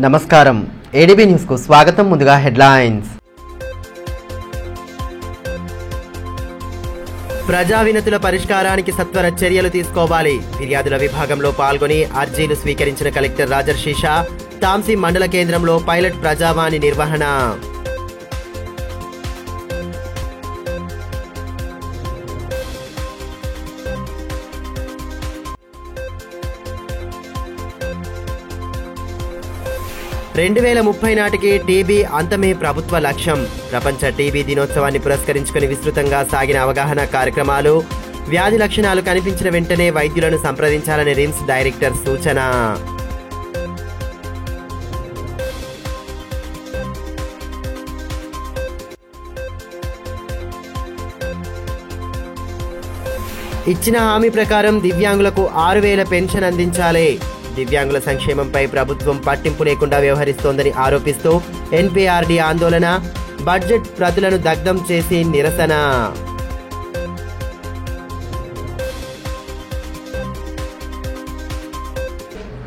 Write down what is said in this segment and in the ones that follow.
నమస్కారం ADB news కు స్వాగతం. ముందుగా హెడ్లైన్స్. ప్రజా వినతుల పరిష్కారానికి సత్వర చర్యలు తీసుకోవాలి. ఫిర్యాదుల విభాగంలో పాల్గొని అర్జీలు స్వీకరించిన కలెక్టర్ రాజర్షి షా. తాంసీ మండల కేంద్రంలో పైలట్ ప్రజావాణి నిర్వహణ. రెండు 2030 నాటికి టీబీ అంతమే ప్రభుత్వ లక్ష్యం. ప్రపంచ టీబీ దినోత్సవాన్ని పురస్కరించుకుని విస్తృతంగా సాగిన అవగాహన కార్యక్రమాలు. వ్యాధి లక్షణాలు కనిపించిన వెంటనే వైద్యులను సంప్రదించాలని రిమ్స్ డైరెక్టర్ సూచన. ఇచ్చిన హామీ ప్రకారం దివ్యాంగులకు 6,000 పెన్షన్ అందించాలి. దివ్యాంగుల సంక్షేమంపై ప్రభుత్వం పట్టింపు లేకుండా వ్యవహరిస్తోందని ఆరోపిస్తూ ఎన్పీఆర్డీ ఆందోళన. బడ్జెట్ ప్రతులను దగ్ధం చేసి నిరసన.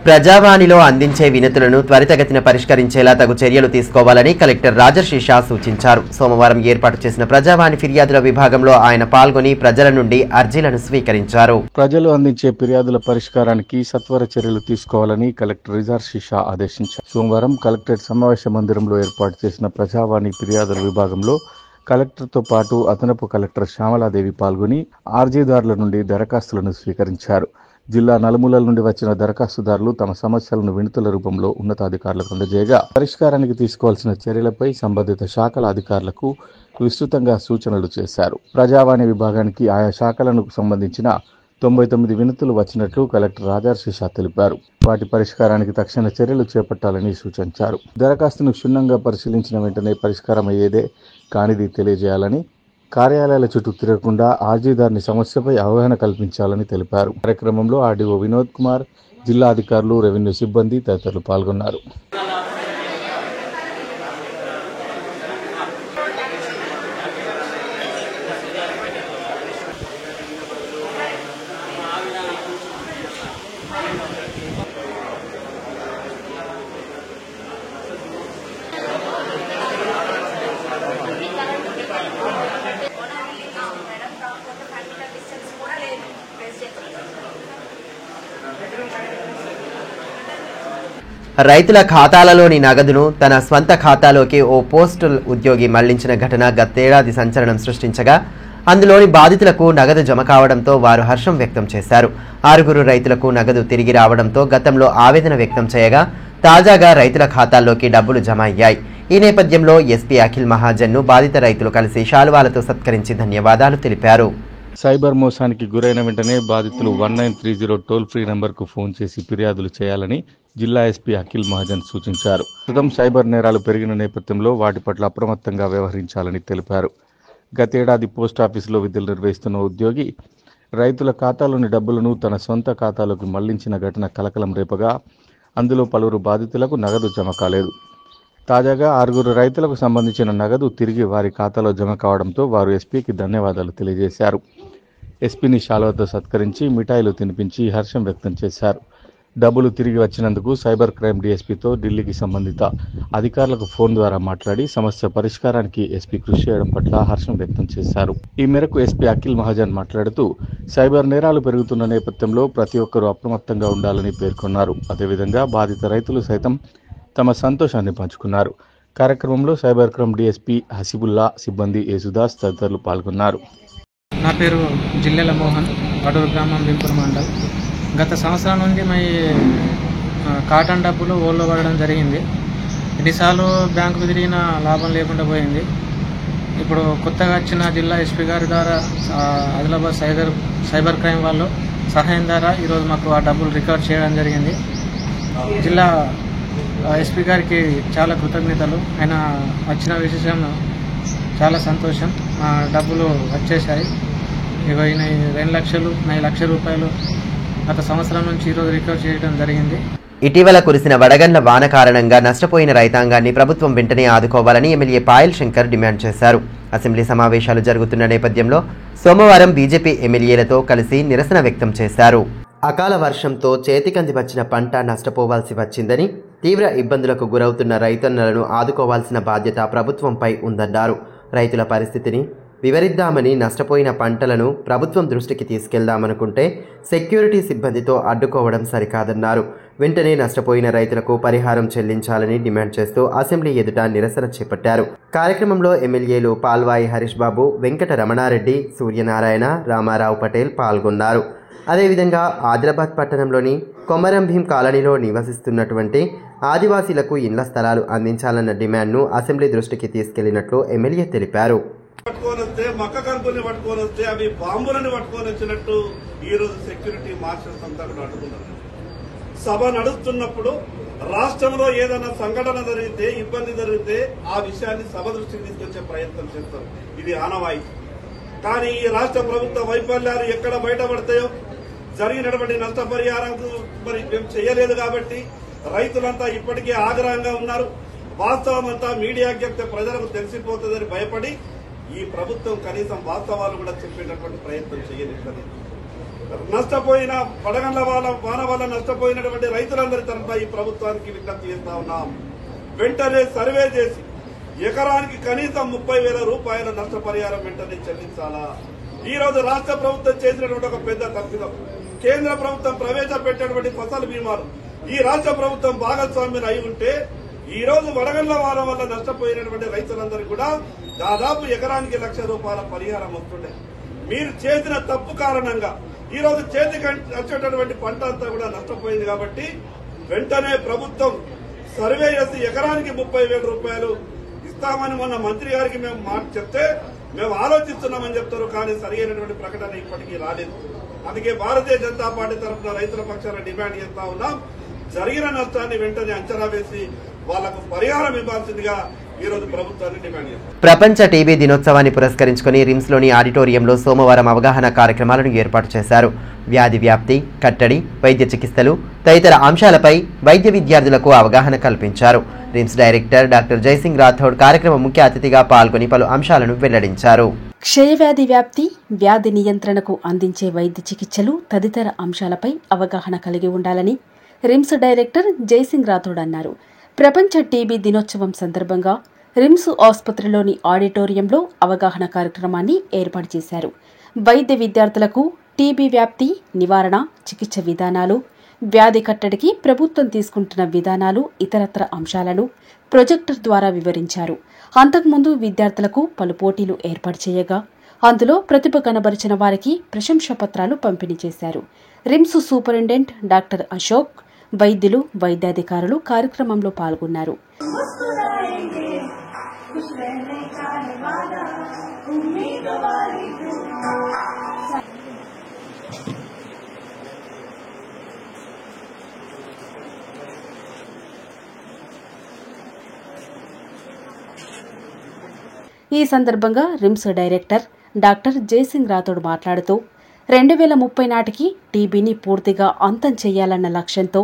ప్రజావాణిలో అందించే వినతులను త్వరితగతిన పరిష్కరించేలా తగు చర్యలు తీసుకోవాలని కలెక్టర్ రాజర్షి షా సూచించారు. సోమవారం ఏర్పాటు చేసిన ప్రజావాణి ఫిర్యాదుల విభాగంలో ఆయన పాల్గొని ప్రజల నుండి అర్జీలను స్వీకరించారు. ప్రజలు అందించే ఫిర్యాదుల పరిష్కారానికి సత్వర చర్యలు తీసుకోవాలని కలెక్టర్ రాజర్షి షా ఆదేశించారు. సోమవారం కలెక్టరేట్ సమావేశ మందిరంలో ఏర్పాటు చేసిన ప్రజావాణి ఫిర్యాదుల విభాగంలో కలెక్టర్తో పాటు అదనపు కలెక్టర్ శ్యామలాదేవి పాల్గొని అర్జీదారుల నుండి దరఖాస్తులను స్వీకరించారు. జిల్లా నలుమూలల నుండి వచ్చిన దరఖాస్తుదారులు తమ సమస్యలను వినతుల రూపంలో ఉన్నతాధికారులకు అందజేయగా పరిష్కారానికి తీసుకోవాల్సిన చర్యలపై సంబంధిత శాఖల అధికారులకు విస్తృతంగా సూచనలు చేశారు. ప్రజావాణి విభాగానికి ఆయా శాఖలకు సంబంధించిన 99 వినతులు వచ్చినట్లు కలెక్టర్ రాజర్షి షా తెలిపారు. వాటి పరిష్కారానికి తక్షణ చర్యలు చేపట్టాలని సూచించారు. దరఖాస్తును క్షుణ్ణంగా పరిశీలించిన వెంటనే పరిష్కారం అయ్యేదే కానిది తెలియజేయాలని, కార్యాలయాల చుట్టూ తిరగకుండా అర్జీదారుని సమస్యపై అవగాహన కల్పించాలని తెలిపారు. కార్యక్రమంలో ఆర్డీఓ వినోద్ కుమార్, జిల్లా అధికారులు, రెవెన్యూ సిబ్బంది తదితరులు పాల్గొన్నారు. రైతుల ఖాతాలలోని నగదును తన స్వంత ఖాతాలోకి ఓ పోస్టల్ ఉద్యోగి మళ్లించిన ఘటన గతేడాది సంచలనం సృష్టించగా అందులోని బాధితులకు నగదు జమ కావడంతో వారు హర్షం వ్యక్తం చేశారు. 6 రైతులకు నగదు తిరిగి రావడంతో గతంలో ఆవేదన వ్యక్తం చేయగా తాజాగా రైతుల ఖాతాల్లోకి డబ్బులు జమ అయ్యాయి. ఈ నేపథ్యంలో ఎస్పీ అఖిల్ మహాజన్ను బాధిత రైతులు కలిసి శాలువాలతో సత్కరించి ధన్యవాదాలు తెలిపారు. సైబర్ మోసానికి గురైన వెంటనే బాధితులు 1930 టోల్ ఫ్రీ నంబర్కు ఫోన్ చేసి ఫిర్యాదులు చేయాలని జిల్లా ఎస్పీ అఖిల్ మహాజన్ సూచించారు. ప్రస్తుతం సైబర్ నేరాలు పెరిగిన నేపథ్యంలో వాటి పట్ల అప్రమత్తంగా వ్యవహరించాలని తెలిపారు. గతేడాది పోస్టాఫీసులో విధులు నిర్వహిస్తున్న ఉద్యోగి రైతుల ఖాతాలోని డబ్బులను తన సొంత ఖాతాలోకి మళ్లించిన ఘటన కలకలం రేపగా అందులో పలువురు బాధితులకు నగదు జమ కాలేదు. తాజాగా 6 రైతులకు సంబంధించిన నగదు తిరిగి వారి ఖాతాలో జమ కావడంతో వారు ఎస్పీకి ధన్యవాదాలు తెలియజేశారు. ఎస్పీని శాలువాతో సత్కరించి మిఠాయిలు తినిపించి హర్షం వ్యక్తం చేశారు. డబ్బులు తిరిగి వచ్చినందుకు సైబర్ క్రైమ్ డీఎస్పీతో ఢిల్లీకి సంబంధిత అధికారులకు ఫోన్ ద్వారా మాట్లాడి సమస్య పరిష్కారానికి ఎస్పీ కృషి చేయడం పట్ల హర్షం వ్యక్తం చేశారు. ఈ మేరకు ఎస్పీ అఖిల్ మహాజన్ మాట్లాడుతూ సైబర్ నేరాలు పెరుగుతున్న నేపథ్యంలో ప్రతి ఒక్కరూ అప్రమత్తంగా ఉండాలని పేర్కొన్నారు. అదేవిధంగా బాధిత రైతులు సైతం తమ సంతోషాన్ని పంచుకున్నారు. కార్యక్రమంలో సైబర్ క్రైమ్ డీఎస్పీ హసిబుల్లా, సిబ్బంది యేసుదాస్ తదితరులు పాల్గొన్నారు. నా పేరు జిల్లెల మోహన్, వడూరు గ్రామం, బింపూర్ మండల్. గత సంవత్సరం నుండి మా కాటన్ డబ్బులు ఓళ్ళో పడడం జరిగింది. ఎన్నిసార్లు బ్యాంకుకు తిరిగిన లాభం లేకుండా పోయింది. ఇప్పుడు కొత్తగా వచ్చిన జిల్లా ఎస్పీ గారి ద్వారా ఆదిలాబాద్ సైబర్ క్రైమ్ వాళ్ళు సహాయం ద్వారా ఈరోజు మాకు ఆ డబ్బులు రికవర్ చేయడం జరిగింది. జిల్లా ఎస్పీ గారికి చాలా కృతజ్ఞతలు. ఆయన వచ్చిన విషయం చాలా సంతోషం. మా డబ్బులు వచ్చేసాయి. ఇక 2 లక్షలు 4 లక్షల రూపాయలు గత సంవత్సరం నుంచి ఈరోజు రికవర్ చేయడం జరిగింది. ఇటీవల కురిసిన వడగండ్ల వాన కారణంగా నష్టపోయిన రైతాంగాన్ని ప్రభుత్వం వెంటనే ఆదుకోవాలని ఎమ్మెల్యే పాయల్ శంకర్ డిమాండ్ చేశారు. అసెంబ్లీ సమావేశాలు జరుగుతున్న నేపథ్యంలో సోమవారం బీజేపీ ఎమ్మెల్యేలతో కలిసి నిరసన వ్యక్తం చేశారు. అకాల వర్షంతో చేతికంది వచ్చిన పంట నష్టపోవాల్సి వచ్చిందని, తీవ్ర ఇబ్బందులకు గురవుతున్న రైతన్నలను ఆదుకోవాల్సిన బాధ్యత ప్రభుత్వంపై ఉందన్నారు. రైతుల పరిస్థితిని వివరిద్దామని, నష్టపోయిన పంటలను ప్రభుత్వం దృష్టికి తీసుకెళ్దామనుకుంటే సెక్యూరిటీ సిబ్బందితో అడ్డుకోవడం సరికాదన్నారు. వెంటనే నష్టపోయిన రైతులకు పరిహారం చెల్లించాలని డిమాండ్ చేస్తూ అసెంబ్లీ ఎదుట నిరసన చేపట్టారు. కార్యక్రమంలో ఎమ్మెల్యేలు పాల్వాయి హరీష్ బాబు, వెంకట రమణారెడ్డి, సూర్యనారాయణ, రామారావు పటేల్ పాల్గొన్నారు. అదేవిధంగా ఆదిలాబాద్ పట్టణంలోని కొమరం భీం కాలనీలో నివసిస్తున్నటువంటి ఆదివాసీలకు ఇండ్ల స్థలాలు అందించాలన్న డిమాండ్ను అసెంబ్లీ దృష్టికి తీసుకెళ్లినట్లు ఎమ్మెల్యే తెలిపారు. పట్టుకొని వస్తే మక్క కనుపుని పట్టుకొని వస్తే అవి బాంబులను పట్టుకొని వచ్చినట్టు ఈ రోజు సెక్యూరిటీ మార్షల్స్ అంతా కూడా అడ్డుకున్నారు. సభ నడుస్తున్నప్పుడు రాష్ట్రంలో ఏదైనా సంఘటన జరిగితే, ఇబ్బంది జరిగితే ఆ విషయాన్ని సభ దృష్టికి తీసుకొచ్చే ప్రయత్నం చేస్తారు. ఇది ఆనవాయి. కానీ ఈ రాష్ట్ర ప్రభుత్వ వైఫల్యాలు ఎక్కడ బయటపడతాయో, జరిగినటువంటి నష్టపరిహారం మరి మేము చేయలేదు కాబట్టి రైతులంతా ఇప్పటికే ఆగ్రహంగా ఉన్నారు. వాస్తవం అంతా మీడియాకి చెప్తే ప్రజలకు తెలిసిపోతుందని భయపడి ఈ ప్రభుత్వం కనీసం వాస్తవాలు కూడా చెప్పేటటువంటి ప్రయత్నం చేయలేదు. నష్టపోయిన వడగండ్ల వాన వల్ల నష్టపోయినటువంటి రైతులందరి తరఫున ఈ ప్రభుత్వానికి విజ్ఞప్తి చేస్తా ఉన్నాం. వెంటనే సర్వే చేసి ఎకరానికి కనీసం 30,000 రూపాయల నష్టపరిహారం వెంటనే చెల్లించాలా. ఈ రోజు రాష్ట్ర ప్రభుత్వం చేసినటువంటి ఒక పెద్ద తప్పిదం, కేంద్ర ప్రభుత్వం ప్రవేశపెట్టినటువంటి ఫసల్ బీమాలు ఈ రాష్ట్ర ప్రభుత్వం భాగస్వామ్యం అయి ఉంటే ఈ రోజు వడగండ్ల వాన వల్ల నష్టపోయినటువంటి రైతులందరికీ కూడా దాదాపు ఎకరానికి 1,00,000 రూపాయల పరిహారం వస్తుండే. మీరు చేసిన తప్పు కారణంగా ఈ రోజు చేతికి వచ్చేటటువంటి పంట అంతా కూడా నష్టపోయింది. కాబట్టి వెంటనే ప్రభుత్వం సర్వే చేసి ఎకరానికి 30,000 రూపాయలు ఇస్తామని మొన్న మంత్రి గారికి మేము మాట చెప్తే మేము ఆలోచిస్తున్నామని చెప్తారు. కానీ సరైనటువంటి ప్రకటన ఇప్పటికీ రాలేదు. అందుకే భారతీయ జనతా పార్టీ తరఫున రైతుల పక్షాన డిమాండ్ చేస్తా ఉన్నాం. జరిగిన నష్టాన్ని వెంటనే అంచనా వేసి వాళ్లకు పరిహారం ఇవ్వాల్సిందిగా ఈ రోజు ప్రభుత్వాన్ని డిమాండ్ చేస్తారు. ప్రపంచ టీబీ దినోత్సవాన్ని పురస్కరించుకుని రిమ్స్లోని ఆడిటోరియంలో సోమవారం అవగాహన కార్యక్రమాలను ఏర్పాటు చేశారు. వ్యాధి వ్యాప్తి, కట్టడి, వైద్య చికిత్సలు తదితర అంశాలపై వైద్య విద్యార్థులకు అవగాహన కల్పించారు. RIMS director doctor Jaisingh Rathod కార్యక్రమం ముఖ్య అతిథిగా పాల్గొని పలు అంశాలను వెల్లడించారు. క్షయవ్యాధి వ్యాప్తి, వ్యాధి నియంత్రణకు అందించే వైద్య చికిత్సలు తదితర అంశాలపై అవగాహన కలిగి ఉండాలని రిమ్స్ డైరెక్టర్ జైసింగ్ రాథోడ్ అన్నారు. ప్రపంచ టీబీ దినోత్సవం సందర్భంగా రిమ్స్ ఆసుపత్రిలోని ఆడిటోరియంలో అవగాహన కార్యక్రమాన్ని ఏర్పాటు చేశారు. వైద్య విద్యార్థులకు టీబీ వ్యాప్తి నివారణ, చికిత్స విధానాలు, వ్యాధి కట్టడికి ప్రభుత్వం తీసుకుంటున్న విధానాలు, ఇతరత్ర అంశాలను ప్రొజెక్టర్ ద్వారా వివరించారు. అంతకుముందు విద్యార్థులకు పలు పోటీలు ఏర్పాటు చేయగా అందులో ప్రతిభ కనబరిచిన వారికి ప్రశంసా పత్రాలు పంపిణీ చేశారు. రిమ్స్ సూపరింటెండెంట్ డాక్టర్ అశోక్, వైద్యులు, వైద్యాధికారులు కార్యక్రమంలో పాల్గొన్నారు. ఈ సందర్భంగా RIMS director doctor Jaisingh Rathod మాట్లాడుతూ 2030 నాటికి టీబీని పూర్తిగా అంతం చేయాలన్న లక్ష్యంతో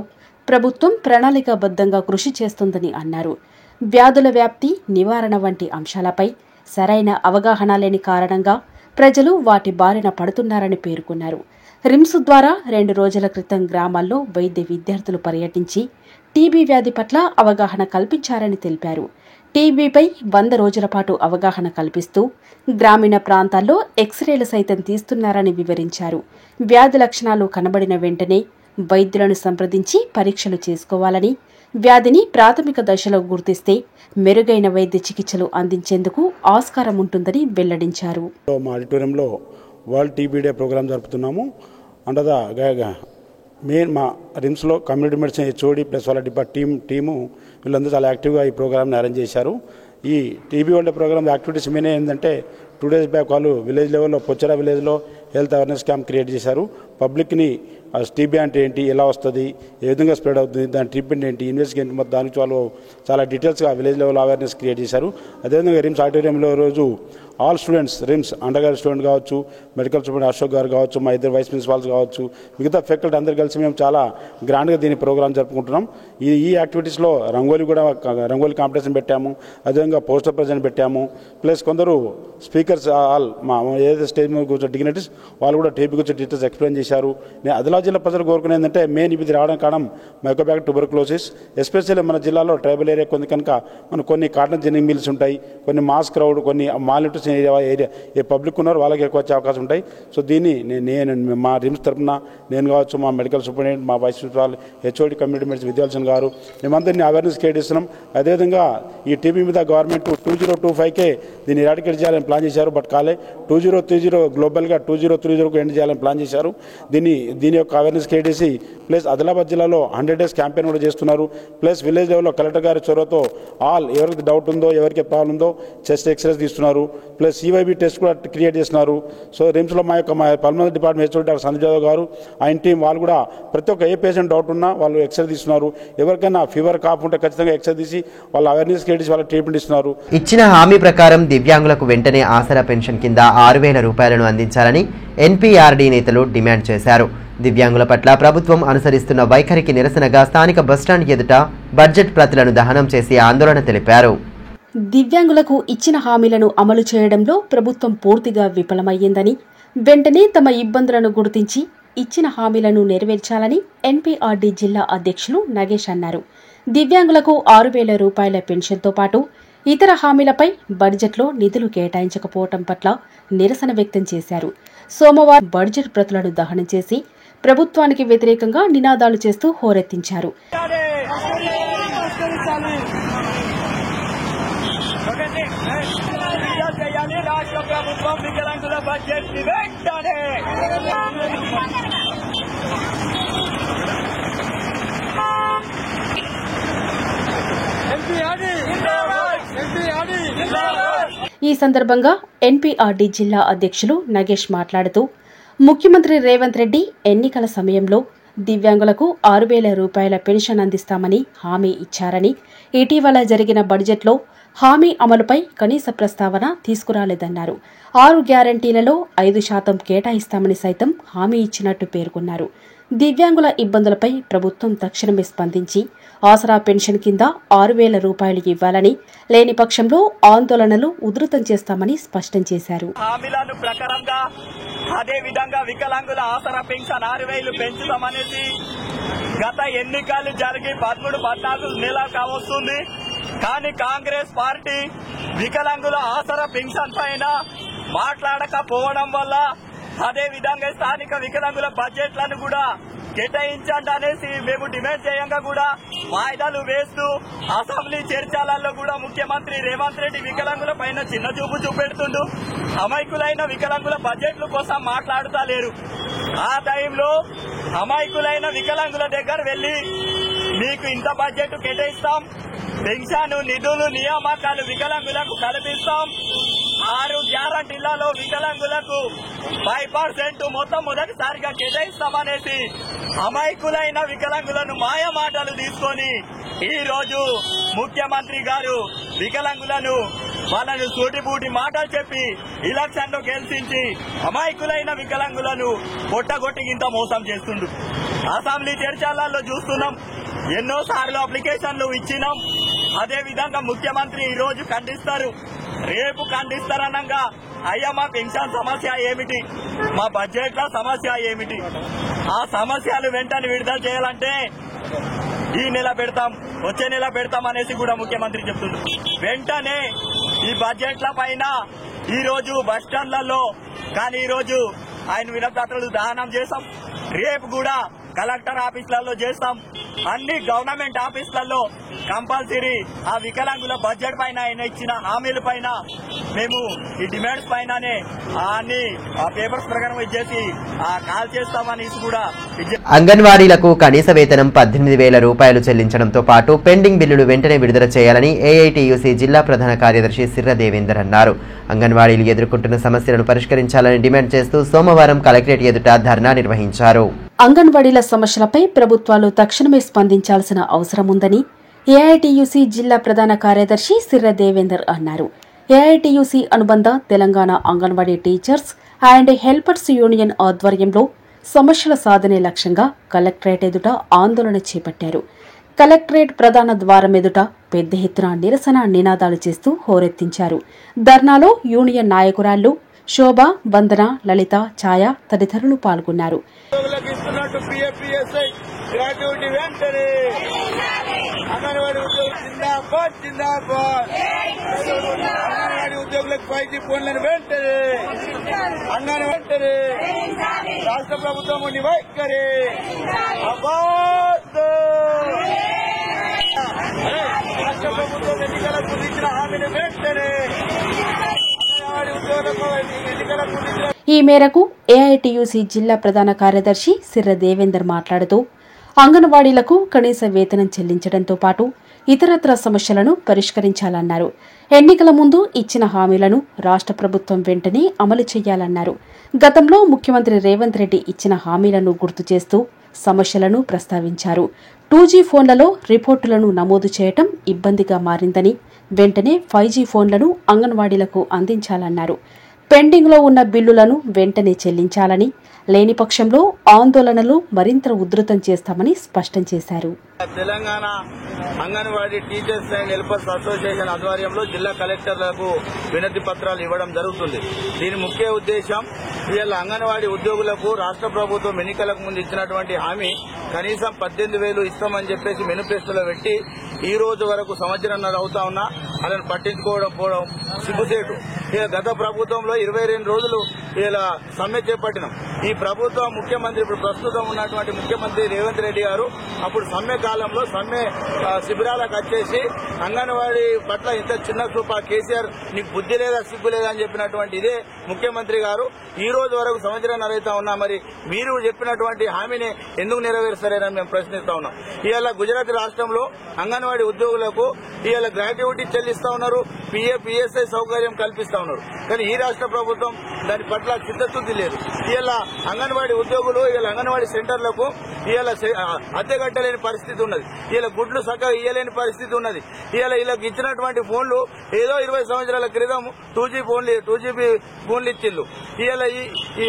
ప్రభుత్వం ప్రణాళికాబద్ధంగా కృషి చేస్తుందని అన్నారు. వ్యాధుల వ్యాప్తి, నివారణ వంటి అంశాలపై సరైన అవగాహన లేని కారణంగా ప్రజలు వాటి బారిన పడుతున్నారని పేర్కొన్నారు. రిమ్స్ ద్వారా 2 రోజుల క్రితం గ్రామాల్లో వైద్య విద్యార్థులు పర్యటించి టీబీ వ్యాధి పట్ల అవగాహన కల్పించారని తెలిపారు. టీబీపై 100 రోజుల పాటు అవగాహన కల్పిస్తూ గ్రామీణ ప్రాంతాల్లో ఎక్స్రేలు సైతం తీస్తున్నారని వివరించారు. వ్యాధి లక్షణాలు కనబడిన వెంటనే వైద్యులను సంప్రదించి పరీక్షలు చేసుకోవాలని, వ్యాధిని ప్రాథమిక దశలో గుర్తిస్తే మెరుగైన వైద్య చికిత్సలు అందించేందుకు ఆస్కారం ఉంటుందని వెల్లడించారు. మా ఆడిటోరియంలో వరల్డ్ టీబీ డే ప్రోగ్రాం జరుపుతున్నాము. అండర్ ద మెయిన్ మా రిమ్స్లో కమ్యూనిటీ మెడిసిన్ హెచ్ఓడి ప్లస్ వాళ్ళ టీము వీళ్ళందరూ చాలా యాక్టివ్గా ఈ ప్రోగ్రామ్ని అరేంజ్ చేశారు. ఈ TB world program activities main ఏంటంటే 2 days బ్యాక్ వాళ్ళు విలేజ్ లెవెల్లో పొచ్చరా విలేజ్లో హెల్త్ అవేర్నెస్ క్యాంప్ క్రియేట్ చేశారు. పబ్లిక్ని టీబీ అంటే ఏంటి, ఎలా వస్తుంది, ఏ విధంగా స్ప్రెడ్ అవుతుంది, దాని ట్రీట్మెంట్ ఏంటి, ఇన్వెస్టిగేషన్ మొత్తం దానికి వాళ్ళు చాలా డీటెయిల్స్గా విలేజ్ లెవెల్ అవేర్నెస్ క్రియేట్ చేశారు. అదేవిధంగా రిమ్స్ ఆడిటోరియంలో రోజు all students, RIMS under graduate student కావచ్చు, మెడికల్ స్టూడెంట్ అశోక్ గారు కావచ్చు, మా 2 వైస్ ప్రిన్సిపాల్స్ కావచ్చు, మిగతా ఫ్యాకల్టీ అందరు కలిసి మేము చాలా గ్రాండ్గా దీని ప్రోగ్రామ్ జరుపుకుంటున్నాం. ఈ యాక్టివిటీస్లో రంగోలీ కాంపిటీషన్ పెట్టాము, అదేవిధంగా పోస్టర్ ప్రజెంట్ పెట్టాము. ప్లస్ కొందరు స్పీకర్స్ ఆల్ మా ఏదైతే స్టేజ్ మీద కూర్చొని డిగ్నిటీస్ వాళ్ళు కూడా టీబీ గురించి డీటెయిల్స్ ఎక్స్ప్లెయిన్ చేశారు. నేను ఆదిలాబాద్ జిల్లా ప్రజలు కోరుకునేది ఏంటంటే మెయిన్ ఇది రావడానికి కారణం మైకోబ్యాక్టర్ ట్యూబర్కులోసిస్. ఎస్పెషల్లీ మన జిల్లాలో ట్రైబల్ ఏరియా కొంది కనుక మన కొన్ని కాటన్ జిన్నింగ్ మిల్స్ ఉంటాయి, కొన్ని మాస్ క్రౌడ్, కొన్ని మాల్న్యూట్రిషన్ ఏరియా ఏ పబ్లిక్ ఉన్నారో వాళ్ళకి ఎక్కువ వచ్చే అవకాశం ఉంటాయి. సో దీన్ని నేను మా రిమ్స్ తరఫున నేను కావచ్చు, మా మెడికల్ సూపరింటెండెంట్, మా vice principal, HOD community medicine Vidyalakshmi గారు మేమందరినీ అవేర్నెస్ క్రియేట్ చేస్తున్నాం. అదేవిధంగా ఈ టీబీ మీద గవర్నమెంట్ 2025కే దీన్ని ఎరాడికేట్ చేయాలని ప్లాన్ చేశారు. బట్ కాలే 2030 గ్లోబల్గా 2030కు ఎండ్ చేయాలని ప్లాన్ చేశారు. దీని యొక్క అవేర్నెస్ క్రియేట్ చేసి ప్లస్ ఆదిలాబాద్ జిల్లాలో 100 days క్యాంపెయిన్ కూడా చేస్తున్నారు. ప్లస్ విలేజ్ లెవెల్లో కలెక్టర్ గారి చొరవతో ఎవరికి డౌట్ ఉందో, ఎవరికి ప్రాబ్లం ఉందో చెస్ట్ ఎక్స్రేస్ తీస్తున్నారు. ప్లస్ సివైబీ టెస్ట్ కూడా క్రియేట్ చేస్తున్నారు. సో రిమ్స్లో మా pulmonary department HOD doctor Sandeep Yadav గారు ఆయన టీం వాళ్ళు కూడా ప్రతి ఒక్క ఏ పేషెంట్ డౌట్ ఉన్నా వాళ్ళు ఎక్స్రే తీస్తున్నారు. ఎవరికైనా ఫీవర్ కాపు ఉంటే ఖచ్చితంగా ఎక్స్రే తీసి వాళ్ళు అవేర్నెస్ క్రియేట్ చేసి వాళ్ళకి ట్రీట్మెంట్ ఇస్తున్నారు. ఇచ్చిన హామీ ప్రకారం దివ్యాంగులకు వెంటనే ఆసరా పెన్షన్ కింద 6,000 రూపాయలను అందించాలని ఎన్పీఆర్డీ నేతలు డిమాండ్ చేశారు. దివ్యాంగుల పట్ల ప్రభుత్వం అనుసరిస్తున్న వైఖరికి నిరసనగా స్థానిక బస్టాండ్ ఎదుట బడ్జెట్ ప్రతులను దహనం చేసి ఆందోళన తెలిపారు. దివ్యాంగులకు ఇచ్చిన హామీలను అమలు చేయడంలో ప్రభుత్వం పూర్తిగా విఫలమయ్యిందని, వెంటనే తమ ఇబ్బందులను గుర్తించి ఇచ్చిన హామీలను నెరవేర్చాలని ఎన్పీఆర్డీ జిల్లా అధ్యక్షులు నగేష్ అన్నారు. దివ్యాంగులకు 6,000 రూపాయల పెన్షన్తో పాటు ఇతర హామీలపై బడ్జెట్లో నిధులు కేటాయించకపోవడం పట్ల నిరసన వ్యక్తం చేశారు. సోమవారం బడ్జెట్ ప్రతులను దహనం చేసి ప్రభుత్వానికి వ్యతిరేకంగా నినాదాలు చేస్తూ హోరెత్తించారు. ఈ సందర్భంగా ఎన్పీఆర్డీ జిల్లా అధ్యక్షులు నగేష్ మాట్లాడుతూ, ముఖ్యమంత్రి రేవంత్ రెడ్డి ఎన్నికల సమయంలో దివ్యాంగులకు 6,000 రూపాయల పెన్షన్ అందిస్తామని హామీ ఇచ్చారని, ఇటీవల జరిగిన బడ్జెట్లో హామీ అమలుపై కనీస ప్రస్తావన తీసుకురాలేదన్నారు. 6 గ్యారంటీలలో 5% కేటాయిస్తామని సైతం హామీ ఇచ్చినట్టు పేర్కొన్నారు. దివ్యాంగుల ఇబ్బందులపై ప్రభుత్వం తక్షణమే స్పందించి ఆసరా పెన్షన్ కింద 6,000 రూపాయలు ఇవ్వాలని, లేని పక్షంలో ఆందోళనలు ఉధృతం చేస్తామని స్పష్టం చేశారు. హామీలను ప్రకారంగా అదే విధంగా వికలాంగుల ఆసరా పెన్షన్ 6,000 పెంచుతామనేసి గత ఎన్నికలు జరిగి 13-14 నెలలు కావస్తుంది. కానీ కాంగ్రెస్ పార్టీ వికలాంగుల ఆసరా పెన్షన్ పైన మాట్లాడకపోవడం వల్ల అదే విధంగా స్థానిక వికలాంగుల బడ్జెట్లను కూడా కేటాయించండి అనేసి మేము డిమాండ్ చేయంగా కూడా వాయిదాలు వేస్తూ అసెంబ్లీ చర్చలలో కూడా ముఖ్యమంత్రి రేవంత్ రెడ్డి వికలాంగుల పైన చిన్న చూపు చూపెడుతుండు. అమాయకులైన వికలాంగుల బడ్జెట్ల కోసం మాట్లాడుతా లేరు. ఆ టైంలో అమాయకులైన వికలాంగుల దగ్గర వెళ్లి మీకు ఇంత బడ్జెట్ కేటాయిస్తాం, పెన్షన్ నిధులు నియామకాలు వికలాంగులకు కల్పిస్తాం, 6 గ్యారంటీలలో వికలాంగులకు 5% మొత్తం మొదటిసారిగా కేటాయిస్తామనేసి అమాయకులైన వికలాంగులను మాయ మాటలు తీసుకొని ఈ రోజు ముఖ్యమంత్రి గారు వికలాంగులను వాళ్ళను సూటిబూటి మాటలు చెప్పి ఎలక్షన్ లో గెలిచించి అమాయకులైన వికలాంగులను కొట్టగొట్టిగింత మోసం చేస్తుండ్రు. అసెంబ్లీ చర్చలలో చూస్తున్నాం, ఎన్నోసార్లు అప్లికేషన్లు ఇచ్చినాం. అదే విధంగా ముఖ్యమంత్రి ఈ రోజు ఖండిస్తారు, రేపు ఖండిస్తారనగా అయ్యా మా పెన్షన్ సమస్య ఏమిటి, మా బడ్జెట్ల సమస్య ఏమిటి, ఆ సమస్యలు వెంటనే విడుదల చేయాలంటే ఈ నెల పెడతాం, వచ్చే నెల పెడతాం అనేసి కూడా ముఖ్యమంత్రి చెప్తున్నారు. వెంటనే ఈ బడ్జెట్ల పైన ఈ రోజు బస్టాండ్లలో కానీ ఈ రోజు ఆయన వినపత్రాలు దానం చేస్తాం, రేపు కూడా కలెక్టర్ ఆఫీసులలో చేస్తాం, అన్ని గవర్నమెంట్ ఆఫీసులలో కంపల్సరీ ఆ వికలాంగుల బడ్జెట్ పైన ఆయన ఇచ్చిన హామీల పైన మేము ఈ డిమాండ్స్ పైననే అన్ని పేపర్స్ ప్రకారం ఇచ్చేసి కాల్ చేస్తామని కూడా. అంగన్వాడీలకు కనీస వేతనం 18,000 రూపాయలు చెల్లించడంతో పాటు పెండింగ్ బిల్లులు వెంటనే విడుదల చేయాలని ఏఐటీయూసీ జిల్లా ప్రధాన కార్యదర్శి సిర్ర దేవేందర్ అన్నారు. అంగన్వాడీలు ఎదుర్కొంటున్న సమస్యలను పరిష్కరించాలని డిమాండ్ చేస్తూ సోమవారం కలెక్టరేట్ ఎదుట ధర్నా నిర్వహించారు. అంగన్వాడీల సమస్యలపై ప్రభుత్వాలు తక్షణమే స్పందించాల్సిన అవసరం ఉందని ఏఐటీయూసీ జిల్లా ప్రధాన కార్యదర్శి సిర్ర దేవేందర్ అన్నారు. ఏఐటీయూసీ అనుబంధ Telangana anganwadi teachers and helpers union ఆధ్వర్యంలో సమస్యల సాధనే లక్ష్యంగా కలెక్టరేట్ ఎదుట ఆందోళన చేపట్టారు. కలెక్టరేట్ ప్రధాన ద్వారం ఎదుట పెద్ద ఎత్తున నిరసన నినాదాలు చేస్తూ హోరెత్తించారు. ధర్నాలో యూనియన్ నాయకురాళ్లు, శోభ, వందన, లలిత, ఛాయ తదితరులు పాల్గొన్నారు. రాష్ట్ర ప్రభుత్వం వైఖరి రాష్ట్ర ప్రభుత్వం ఎన్నికలకు ఇచ్చిన హామీని వెంటనే ఈ మేరకు ఏఐటియుసి జిల్లా ప్రధాన కార్యదర్శి సిర్ర దేవేందర్ మాట్లాడుతూ అంగన్వాడీలకు కనీస వేతనం చెల్లించడంతో పాటు ఇతరత్ర సమస్యలను పరిష్కరించాలన్నారు. ఎన్నికల ముందు ఇచ్చిన హామీలను రాష్ట్ర ప్రభుత్వం వెంటనే అమలు చేయాలన్నారు. గతంలో ముఖ్యమంత్రి రేవంత్ రెడ్డి ఇచ్చిన హామీలను గుర్తు చేస్తూ సమస్యలను ప్రస్తావించారు. 2G ఫోన్లలో రిపోర్టులను నమోదు చేయటం ఇబ్బందిగా మారిందని, వెంటనే 5G ఫోన్లను అంగన్వాడీలకు అందించాలన్నారు. పెండింగ్లో ఉన్న బిల్లులను వెంటనే చెల్లించాలని, లేని పక్షంలో ఆందోళనలు మరింత ఉధృతం చేస్తామని స్పష్టం చేశారు. Telangana anganwadi teachers and helpers association ఆధ్వర్యంలో జిల్లా కలెక్టర్లకు వినతి పత్రాలు ఇవ్వడం జరుగుతుంది. దీని ముఖ్య ఉద్దేశం ఇవాళ అంగన్వాడీ ఉద్యోగులకు రాష్ట్ర ప్రభుత్వం ఎన్నికలకు ముందు ఇచ్చినటువంటి హామీ కనీసం 18,000 ఇస్తామని చెప్పేసి మేనిఫెస్టోలో పెట్టి ఈ రోజు వరకు సంవత్సరంన్నర అవుతా ఉన్నా వాళ్ళని పట్టించుకోవడం పోవడం సిగ్గుసేటు. ఇక గత ప్రభుత్వంలో 22 రోజులు ఇలా సమ్మె చేపట్టినాం. ఈ ప్రభుత్వం ముఖ్యమంత్రి ఇప్పుడు ప్రస్తుతం ఉన్నటువంటి ముఖ్యమంత్రి రేవంత్ రెడ్డి గారు అప్పుడు సమ్మె కాలంలో సమ్మె శిబిరాలకు వచ్చేసి అంగన్వాడీ పట్ల ఇంత చిన్న చూప కేసీఆర్ నీకు బుద్ధి లేదా సిగ్గు లేదా అని చెప్పినటువంటి ఇదే ముఖ్యమంత్రి గారు ఈ రోజు వరకు సంవత్సరంన్నర అవుతా ఉన్నా మరి మీరు చెప్పినటువంటి హామీని ఎందుకు నెరవేరుస్తారని మేము ప్రశ్నిస్తా ఉన్నాం. ఇవాళ గుజరాత్ రాష్ట్రంలో అంగన్వాడీ ఉద్యోగులకు ఇవాళ గ్రాట్యుటీ చెల్లిస్తా ఉన్నారు, PSI సౌకర్యం కల్పిస్తా ఉన్నారు. కానీ ఈ రాష్ట్ర ప్రభుత్వం దాని పట్ల చిత్తశుద్ది లేదు. ఇవాళ అంగన్వాడీ ఉద్యోగులు ఇవాళ అంగన్వాడీ సెంటర్లకు ఇవాళ అద్దె కట్టలేని పరిస్థితి ఉన్నది. ఇవాళ గుడ్లు సక్కగా ఇయ్యలేని పరిస్థితి ఉన్నది. ఇవాళ వీళ్ళకి ఇచ్చినటువంటి ఫోన్లు ఏదో 20 సంవత్సరాల క్రితం 2GB ఫోన్లు ఇచ్చిళ్ళు. ఇవాళ ఈ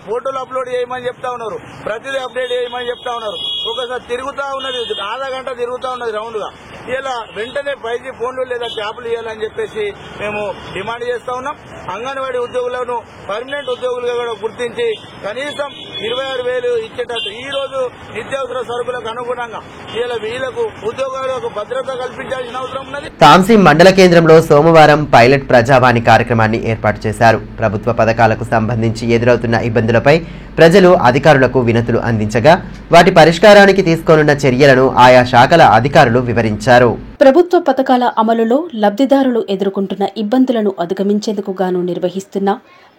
ఫోటోలు అప్లోడ్ చేయమని చెప్తా ఉన్నారు, ప్రతిదీ అప్డేట్ చేయమని చెప్తా ఉన్నారు. ఒకసారి తిరుగుతా ఉన్నది, ఆधा గంట తిరుగుతా ఉన్నది రౌండ్ గా. ఇలా వెంటనే 5G ఫోన్లు లేదా ట్యాబ్లు ఇవ్వాలని చెప్పేసి మేము డిమాండ్ చేస్తా ఉన్నాం. అంగన్వాడీ ఉద్యోగులను పర్మనెంట్ ఉద్యోగులుగా కూడా గుర్తించి కనీసం 26,000 ఇచ్చేటట్టు ఈ రోజు నిత్యావసర సరుకులకు అనుగుణంగా ఇలా వీళ్లకు ఉద్యోగాలకు భద్రత కల్పించాల్సిన అవసరం ఉన్నది. తాంసీ మండల కేంద్రంలో సోమవారం పైలట్ ప్రజావాణి కార్యక్రమాన్ని ఏర్పాటు చేశారు. ప్రభుత్వ పథకాలకు సంబంధించి ఎదురవుతున్న ఇబ్బందులపై ప్రజలు అధికారులకు వినతులు అందించగా వాటి పరిష్కారానికి తీసుకోనున్న చర్యలను ఆయా శాఖల అధికారులు వివరించారు. ప్రభుత్వ పథకాల అమలులో లబ్ధిదారులు ఎదుర్కొంటున్న ఇబ్బందులను అధిగమించేందుకు గాను నిర్వహిస్తున్న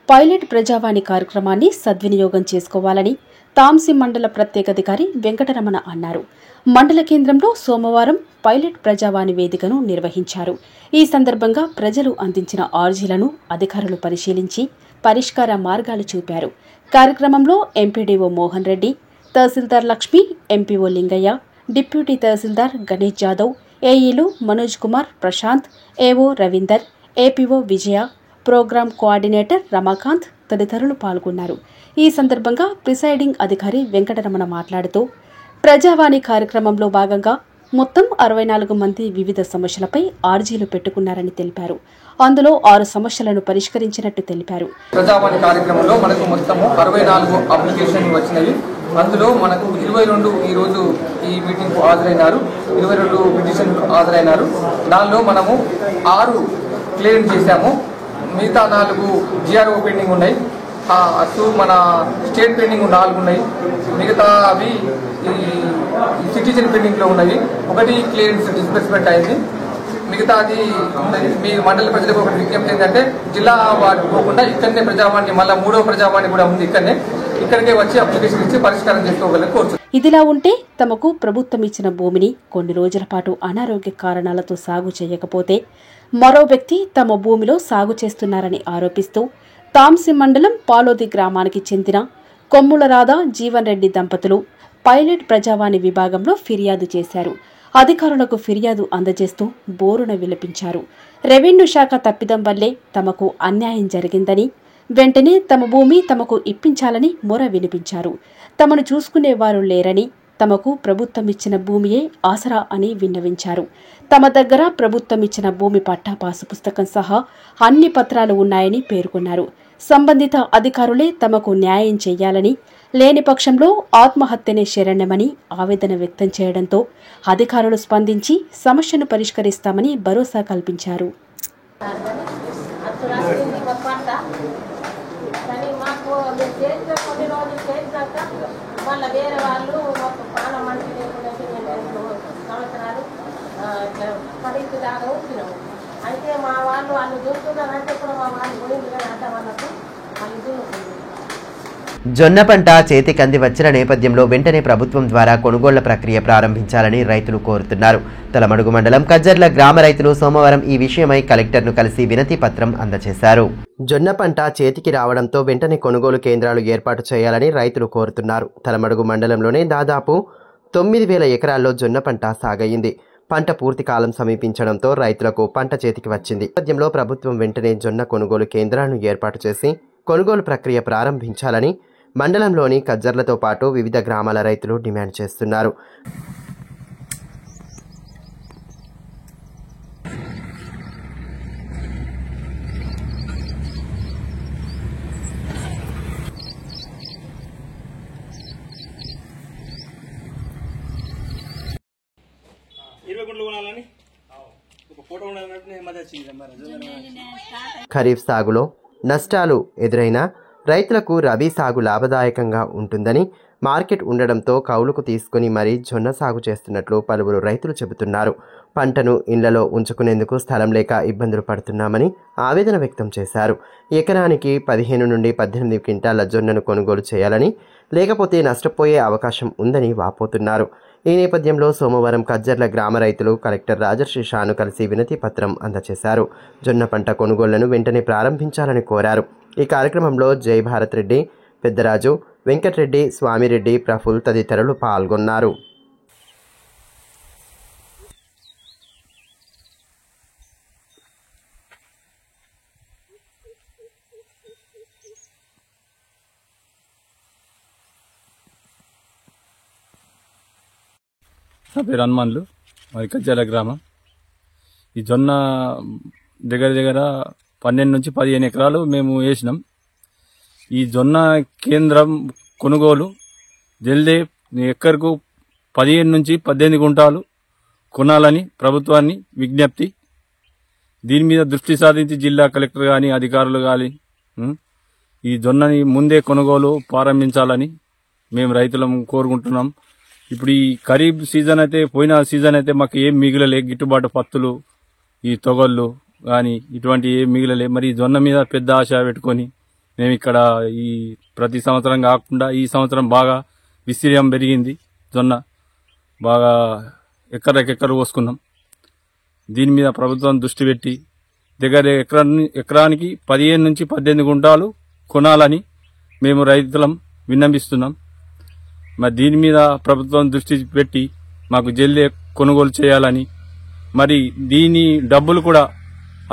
పైలట్ ప్రజావాణి కార్యక్రమాన్ని సద్వినియోగం చేసుకోవాలని తాంసీ మండల ప్రత్యేకాధికారి వెంకటరమణ అన్నారు. మండల కేంద్రంలో సోమవారం పైలట్ ప్రజావాణి వేదికను నిర్వహించారు. ఈ సందర్భంగా ప్రజలు అందించిన ఆర్జీలను అధికారులు పరిశీలించి పరిష్కార మార్గాలు చూపారు. కార్యక్రమంలో ఎంపీడీఓ మోహన్ రెడ్డి, తహసీల్దార్ లక్ష్మి, ఎంపీఓ లింగయ్య, డిప్యూటీ తహసీల్దార్ గణేష్ జాదవ్, ఏఈలు మనోజ్ కుమార్, ప్రశాంత్, ఏఓ రవీందర్, ఏపీఓ విజయ, ప్రోగ్రాం కోఆర్డినేటర్ రమాకాంత్ తదితరులు పాల్గొన్నారు. ఈ సందర్భంగా ప్రిసైడింగ్ అధికారి వెంకటరమణ మాట్లాడుతూ ప్రజావాణి కార్యక్రమంలో భాగంగా మొత్తం 64 మంది వివిధ సమస్యలపై ఆర్జీలు పెట్టుకున్నారని తెలిపారు. అందులో 6 సమస్యలను పరిష్కరించినట్టు తెలిపారు. ప్రజావాణి కార్యక్రమంలో మనకు మొత్తము 64 అప్లికేషన్లు వచ్చినవి. అందులో మనకు 22 ఈ రోజు ఈ మీటింగ్ హాజరైనారు, 22 పిటిషన్లు హాజరైనారు. దానిలో మనము 6 క్లియర్ చేశాము. మిగతా 4 GRO పెండింగ్ ఉన్నాయి. మన స్టేట్ పెండింగ్ 4 ఉన్నాయి. మిగతా అవి ఈ సిటిజన్ పెండింగ్ లో ఉన్నవి. 1 క్లియరెన్స్ డిస్బర్స్మెంట్ అయింది. మిగతా అది మీ మండల ప్రజలకు ఒకటి విజ్ఞప్తి ఏంటంటే జిల్లా వాటి పోకుండా ఇక్కడనే ప్రజావాణి మళ్ళీ 3వ ప్రజావాణి కూడా ఉంది. ఇక్కడికే వచ్చి అప్లికేషన్ ఇచ్చి పరిష్కారం చేసుకోవాలని కోరుతున్నాను. ఇదిలా ఉంటే తమకు ప్రభుత్వం ఇచ్చిన భూమిని కొన్ని రోజుల పాటు అనారోగ్య కారణాలతో సాగు చేయకపోతే మరో వ్యక్తి తమ భూమిలో సాగు చేస్తున్నారని ఆరోపిస్తూ తాంసీ మండలం పాలోది గ్రామానికి చెందిన కొమ్ముల రాధా జీవన్ రెడ్డి దంపతులు పైలట్ ప్రజావాణి విభాగంలో ఫిర్యాదు చేశారు. అధికారులకు ఫిర్యాదు అందజేస్తూ బోరున విలపించారు. రెవెన్యూ శాఖ తప్పిదం వల్లే తమకు అన్యాయం జరిగిందని, వెంటనే తమ భూమి తమకు ఇప్పించాలని మొర వినిపించారు. తమను చూసుకునేవారు లేరని, తమకు ప్రభుత్వం ఇచ్చిన భూమియే ఆసరా అని విన్నవించారు. తమ దగ్గర ప్రభుత్వం ఇచ్చిన భూమి పట్టా పాసు పుస్తకం సహా అన్ని పత్రాలు ఉన్నాయని పేర్కొన్నారు. సంబంధిత అధికారులే తమకు న్యాయం చేయాలని, లేని పక్షంలో ఆత్మహత్యనే శరణ్యమని ఆవేదన వ్యక్తం చేయడంతో అధికారులు స్పందించి సమస్యను పరిష్కరిస్తామని భరోసా కల్పించారు. అయితే మా వాళ్ళు చూస్తున్నారంటే కూడా మా వాళ్ళు పోయింది కానీ అంట వాళ్ళకు వాళ్ళు చూస్తున్నారు. జొన్న పంట చేతికంది వచ్చిన నేపథ్యంలో వెంటనే ప్రభుత్వం ద్వారా కొనుగోళ్ల ప్రక్రియ ప్రారంభించాలని రైతులు కోరుతున్నారు. తలమడుగు మండలం కజ్జర్ల గ్రామ రైతులు సోమవారం ఈ విషయమై కలెక్టర్ను కలిసి వినతి పత్రం అందజేశారు. జొన్న పంట చేతికి రావడంతో వెంటనే కొనుగోలు కేంద్రాలు ఏర్పాటు చేయాలని రైతులు కోరుతున్నారు. తలమడుగు మండలంలోనే దాదాపు 9,000 ఎకరాల్లో జొన్న పంట సాగయింది. పంట పూర్తి కాలం సమీపించడంతో రైతులకు పంట చేతికి వచ్చింది. నేపథ్యంలో ప్రభుత్వం వెంటనే జొన్న కొనుగోలు కేంద్రాలను ఏర్పాటు చేసి కొనుగోలు ప్రక్రియ ప్రారంభించాలని మండలంలోని కజ్జర్లతో పాటు వివిధ గ్రామాల రైతులు డిమాండ్ చేస్తున్నారు. ఖరీఫ్ సాగులో నష్టాలు ఎదురైనా రైతులకు రబీ సాగు లాభదాయకంగా ఉంటుందని, మార్కెట్ ఉండడంతో కౌలుకు తీసుకుని మరీ జొన్న సాగు చేస్తున్నట్లు పలువురు రైతులు చెబుతున్నారు. పంటను ఇళ్లలో ఉంచుకునేందుకు స్థలం లేక ఇబ్బందులు పడుతున్నామని ఆవేదన వ్యక్తం చేశారు. ఎకరానికి 15 నుండి 18 క్వింటాల జొన్నను కొనుగోలు చేయాలని, లేకపోతే నష్టపోయే అవకాశం ఉందని వాపోతున్నారు. ఈ నేపథ్యంలో సోమవారం కజ్జర్ల గ్రామ రైతులు కలెక్టర్ రాజర్షి షాను కలిసి వినతి పత్రం అందజేశారు. జొన్న పంట కొనుగోళ్లను వెంటనే ప్రారంభించాలని కోరారు. ఈ కార్యక్రమంలో జై భారత్ రెడ్డి, పెద్దరాజు, వెంకటరెడ్డి, స్వామిరెడ్డి, ప్రఫుల్ తదితరులు పాల్గొన్నారు. నా పేరు హనుమాన్లు, మరి కజ్జర్ల గ్రామం. ఈ జొన్న దగ్గర 12 నుంచి 15 ఎకరాలు మేము వేసినాం. ఈ జొన్న కేంద్రం కొనుగోలు జల్దీ ఎక్కరకు 15 నుంచి 18 గుంటాలు కొనాలని ప్రభుత్వాన్ని విజ్ఞప్తి. దీని మీద దృష్టి సాధించి జిల్లా కలెక్టర్ కానీ అధికారులు కానీ ఈ జొన్నని ముందే కొనుగోలు ప్రారంభించాలని మేము రైతులం కోరుకుంటున్నాం. ఇప్పుడు ఈ ఖరీఫ్ సీజన్ అయితే, పోయిన సీజన్ అయితే మాకు ఏం మిగిలలే, గిట్టుబాటు పత్తులు, ఈ తొగళ్ళు కానీ ఇటువంటి ఏం మిగిలలే. మరి జొన్న మీద పెద్ద ఆశ పెట్టుకొని మేము ఇక్కడ ఈ ప్రతి సంవత్సరం కాకుండా ఈ సంవత్సరం బాగా విస్తీర్ణం పెరిగింది. జొన్న బాగా ఎకరెక్కరు పోసుకున్నాం. దీని మీద ప్రభుత్వం దృష్టి పెట్టి దగ్గర ఎకరానికి 15 నుంచి 18 గుంటాలు కొనాలని మేము రైతులం విన్నవిస్తున్నాం. మరి దీని మీద ప్రభుత్వం దృష్టి పెట్టి మాకు జల్దీ కొనుగోలు చేయాలని, మరి దీని డబ్బులు కూడా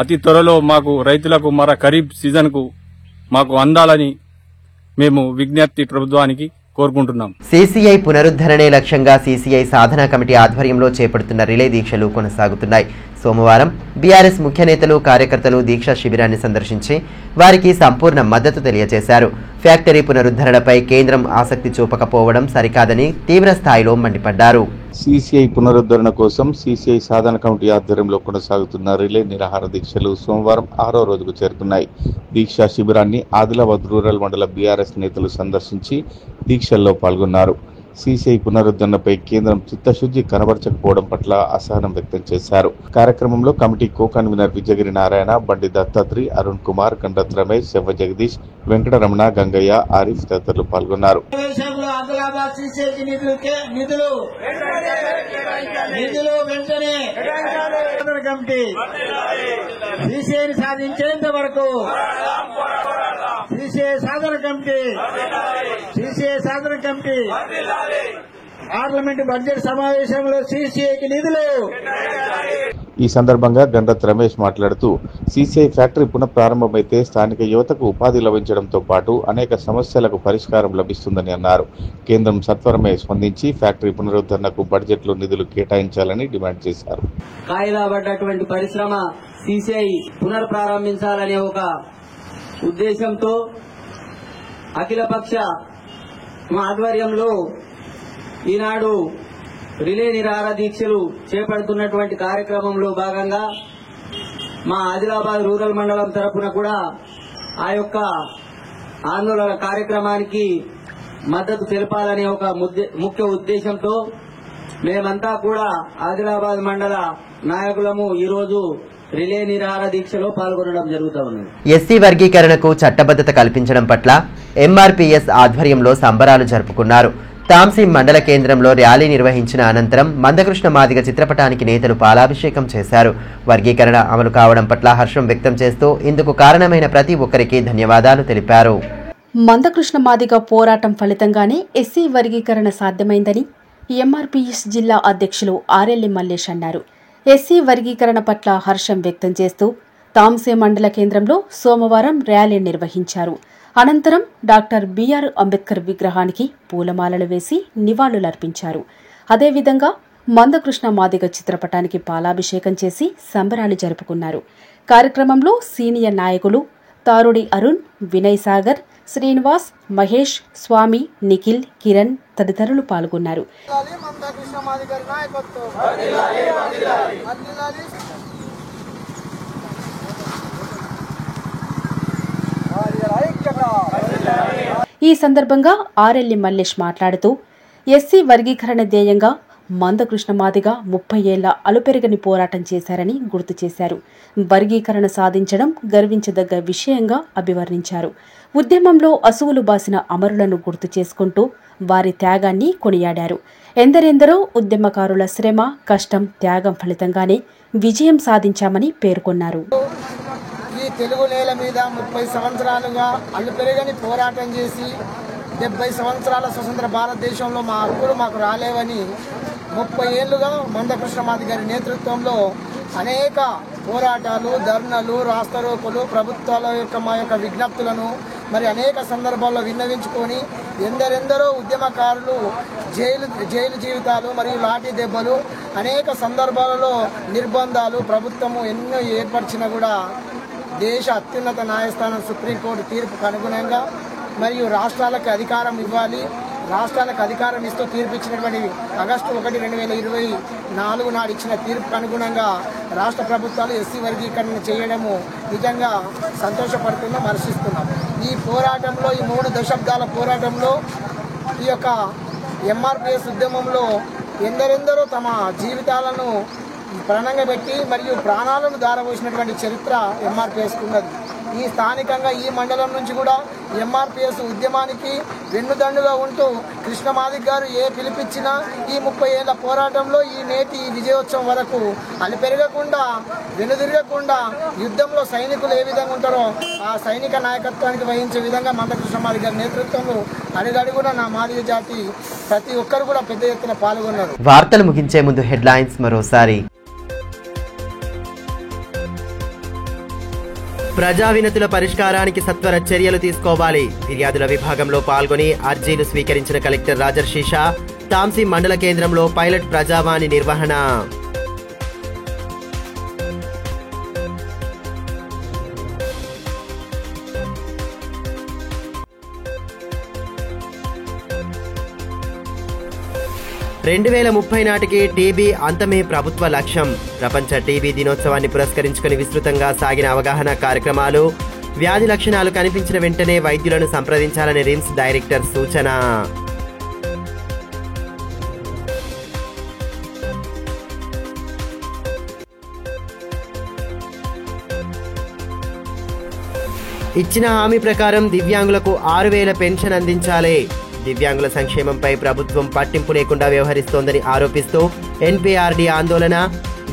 అతి త్వరలో మాకు రైతులకు మర ఖరీఫ్ సీజన్కు మాకు అందాలని మేము విజ్ఞప్తి ప్రభుత్వానికి కోరుకుంటున్నాం. సీసీఐ పునరుద్ధరణే లక్ష్యంగా సీసీఐ సాధనా కమిటీ ఆధ్వర్యంలో చేపడుతున్న రిలే దీక్షలు కొనసాగుతున్నాయి. సోమవారం బీఆర్ఎస్ ముఖ్య నేతలు, కార్యకర్తలు దీక్షా శిబిరాన్ని సందర్శించి వారికి సంపూర్ణ మద్దతు తెలియజేశారు. ఫ్యాక్టరీ పునరుద్ధరణపై కేంద్రం ఆసక్తి చూపకపోవడం సరికాదని తీవ్ర స్థాయిలో మండిపడ్డారు. సీసీఐ పునరుద్ధరణ కోసం సీసీఐ సాధన కమిటీ ఆధ్వర్యంలో కొనసాగుతున్న రిలే నిరాహార దీక్షలు సోమవారం 6వ రోజుకు చేరుతున్నాయి. దీక్షా శిబిరాన్ని ఆదిలాబాద్ రూరల్ మండల బీఆర్ఎస్ నేతలు సందర్శించి దీక్షల్లో పాల్గొన్నారు. సీసీఐ పునరుద్ధరణపై కేంద్రం చిత్తశుద్ధి కనబరచకపోవడం పట్ల అసహనం వ్యక్తం చేశారు. కార్యక్రమంలో committee co convener Vijayagiri Narayana, బండి దత్తాత్రి, అరుణ్ కుమార్, గండత్ రమేష్, శెవ్వ జగదీష్, వెంకటరమణ, గంగయ్య, ఆరిఫ్ తదితరులు పాల్గొన్నారు. సాధించేంత వరకు సీసీఐ సాధన కమిటీ పార్లమెంటు బడ్జెట్ సమావేశంలో సీసీఐకి నిధులు. ఈ సందర్భంగా గండత్ రమేష్ మాట్లాడుతూ సీసీఐ ఫ్యాక్టరీ పునఃప్రారంభమైతే స్థానిక యువతకు ఉపాధి లభించడంతో పాటు అనేక సమస్యలకు పరిష్కారం లభిస్తుందని అన్నారు. కేంద్రం సత్వరమే స్పందించి ఫ్యాక్టరీ పునరుద్ధరణకు బడ్జెట్లో నిధులు కేటాయించాలని డిమాండ్ చేశారు. కాయిదా పడ్డటువంటి పరిశ్రమ సీసీఐ పునఃప్రారంభించాలనే ఒక ఉద్దేశంతో అఖిలపక్ష ఆధ్వర్యంలో ఈనాడు రిలే నిరాహార దీక్షలు చేపడుతున్నటువంటి కార్యక్రమంలో భాగంగా మా ఆదిలాబాద్ రూరల్ మండలం తరఫున కూడా ఆ యొక్క ఆందోళన కార్యక్రమానికి మద్దతు తెలపాలనే ఒక ముఖ్య ఉద్దేశంతో మేమంతా కూడా ఆదిలాబాద్ మండల నాయకులము ఈరోజు రిలే నిరాహార దీక్షలో పాల్గొనడం జరుగుతూ ఉన్నది. ఎస్సీ వర్గీకరణకు చట్టబద్ధత కల్పించడం పట్ల ఎంఆర్పీఎస్ ఆధ్వర్యంలో సంబరాలు జరుపుకున్నారు. తాంసీ మండల కేంద్రంలో ర్యాలీ నిర్వహించిన అనంతరం మందకృష్ణ మాదిగ చిత్రపటానికి నేతలు పాలాభిషేకం చేశారు. వర్గీకరణ అమలు కావడం పట్ల హర్షం వ్యక్తం చేస్తూ ఇందుకు కారణమైన ప్రతి ఒక్కరికి ధన్యవాదాలు తెలిపారు. మందకృష్ణ మాదిగ పోరాటం ఫలితంగానే ఎస్సీ వర్గీకరణ సాధ్యమైందని ఎంఆర్పీఎస్ జిల్లా అధ్యక్షులు ఆర్ఎల్లి మల్లేష్ అన్నారు. ఎస్సీ వర్గీకరణ పట్ల హర్షం వ్యక్తం చేస్తూ తాంసీ మండల కేంద్రంలో సోమవారం ర్యాలీ నిర్వహించారు. అనంతరం డాక్టర్ బిఆర్ అంబేద్కర్ విగ్రహానికి పూలమాలలు వేసి నివాళులర్పించారు. అదేవిధంగా మందకృష్ణ మాదిగ చిత్రపటానికి పాలాభిషేకం చేసి సంబరాలు జరుపుకున్నారు. కార్యక్రమంలో సీనియర్ నాయకులు తారుడి అరుణ్, వినయ్ సాగర్, శ్రీనివాస్, మహేష్, స్వామి, నిఖిల్, కిరణ్ తదితరులు పాల్గొన్నారు. ఈ సందర్భంగా ఆర్ఎల్లి మల్లేష్ మాట్లాడుతూ ఎస్సీ వర్గీకరణ ధ్యేయంగా మందకృష్ణ మాదిగ 30 ఏళ్ల అలుపెరగని పోరాటం చేశారని గుర్తు చేశారు. వర్గీకరణ సాధించడం గర్వించదగ్గ విషయంగా అభివర్ణించారు. ఉద్యమంలో అసువులు బాసిన అమరులను గుర్తు చేసుకుంటూ వారి త్యాగాన్ని కొనియాడారు. ఎందరెందరో ఉద్యమకారుల శ్రమ, కష్టం, త్యాగం ఫలితంగానే విజయం సాధించామని పేర్కొన్నారు. ఈ తెలుగు నేల మీద 30 సంవత్సరాలుగా అలుపెరగని పోరాటం చేసి 70 సంవత్సరాల స్వతంత్ర భారతదేశంలో మా హక్కులు మాకు రాలేవని 30 ఏళ్లుగా మందకృష్ణ మాదిగ గారి నేతృత్వంలో అనేక పోరాటాలు, ధర్నాలు, రాస్తారోకోలు, ప్రభుత్వాల యొక్క మా యొక్క విజ్ఞప్తులను మరి అనేక సందర్భాల్లో విన్నవించుకొని ఎందరెందరో ఉద్యమకారులు జైలు జీవితాలు మరియు లాఠీ దెబ్బలు, అనేక సందర్భాలలో నిర్బంధాలు ప్రభుత్వము ఎన్నో ఏర్పరిచినా కూడా దేశ అత్యున్నత న్యాయస్థానం సుప్రీంకోర్టు తీర్పుకు అనుగుణంగా మరియు రాష్ట్రాలకు అధికారం ఇవ్వాలి, రాష్ట్రాలకు అధికారం ఇస్తూ తీర్పు ఇచ్చినటువంటి ఆగస్టు 1, 2024 నాడు ఇచ్చిన తీర్పుకు అనుగుణంగా రాష్ట్ర ప్రభుత్వాలు ఎస్సీ వర్గీకరణ చేయడము నిజంగా సంతోషపడుతున్నాం, హర్షిస్తున్నాం. ఈ పోరాటంలో, ఈ 3 దశాబ్దాల పోరాటంలో, ఈ యొక్క ఎంఆర్పీఎస్ ఉద్యమంలో ఎందరెందరో తమ జీవితాలను ప్రాణంగా పెట్టి మరియు ప్రాణాలను దారపోసినటువంటి చరిత్ర ఎంఆర్పీఎస్కు ఉన్నది. ఈ స్థానికంగా ఈ మండలం నుంచి కూడా ఎంఆర్పీఎస్ ఉద్యమానికి వెన్నుదండుగా ఉంటూ కృష్ణ మాదిగ గారు ఏ పిలిపించినా ఈ 30 ఏళ్ల పోరాటంలో ఈ నేటి విజయోత్సవం వరకు అలిపెరగకుండా, వెనుదిరగకుండా యుద్ధంలో సైనికులు ఏ విధంగా ఉంటారో ఆ సైనిక నాయకత్వానికి వహించే విధంగా మందకృష్ణ మాదిగ గారి నేతృత్వంలో అడుగడుగున నా మాదిగ జాతి ప్రతి ఒక్కరు కూడా పెద్ద ఎత్తున పాల్గొన్నారు. వార్తలు ముగించే ముందు హెడ్లైన్స్ మరోసారి. ప్రజా వినతుల పరిష్కారానికి సత్వర చర్యలు తీసుకోవాలి. ఫిర్యాదుల విభాగంలో పాల్గొని అర్జీలు స్వీకరించిన కలెక్టర్ రాజర్షి షా. తాంసీ మండల కేంద్రంలో పైలట్ ప్రజావాణి నిర్వహణ. (2030) నాటికి టీబీ అంతమే ప్రభుత్వ లక్ష్యం. ప్రపంచ టీబీ దినోత్సవాన్ని పురస్కరించుకుని విస్తృతంగా సాగిన అవగాహన కార్యక్రమాలు. వ్యాధి లక్షణాలు కనిపించిన వెంటనే వైద్యులను సంప్రదించాలని రిమ్స్ డైరెక్టర్ సూచన. ఇచ్చిన హామీ ప్రకారం దివ్యాంగులకు 6,000 పెన్షన్ అందించాలి. దివ్యాంగుల సంక్షేమంపై ప్రభుత్వం పట్టింపు లేకుండా వ్యవహరిస్తోందని ఆరోపిస్తూ ఎన్పీఆర్డీ ఆందోళన.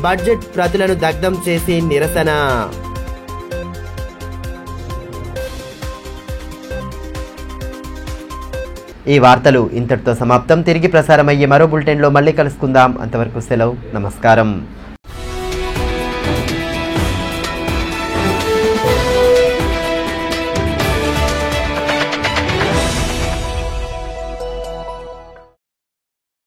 బడ్జెట్ ప్రతులను దగ్ధం చేసి నిరసన. ఈ వార్తలు ఇంతటితో సమాప్తం. తిరిగి ప్రసారమయ్యే మరో బులెటిన్లో మళ్ళీ కలుసుకుందాం. అంతవరకు సెలవు. నమస్కారం.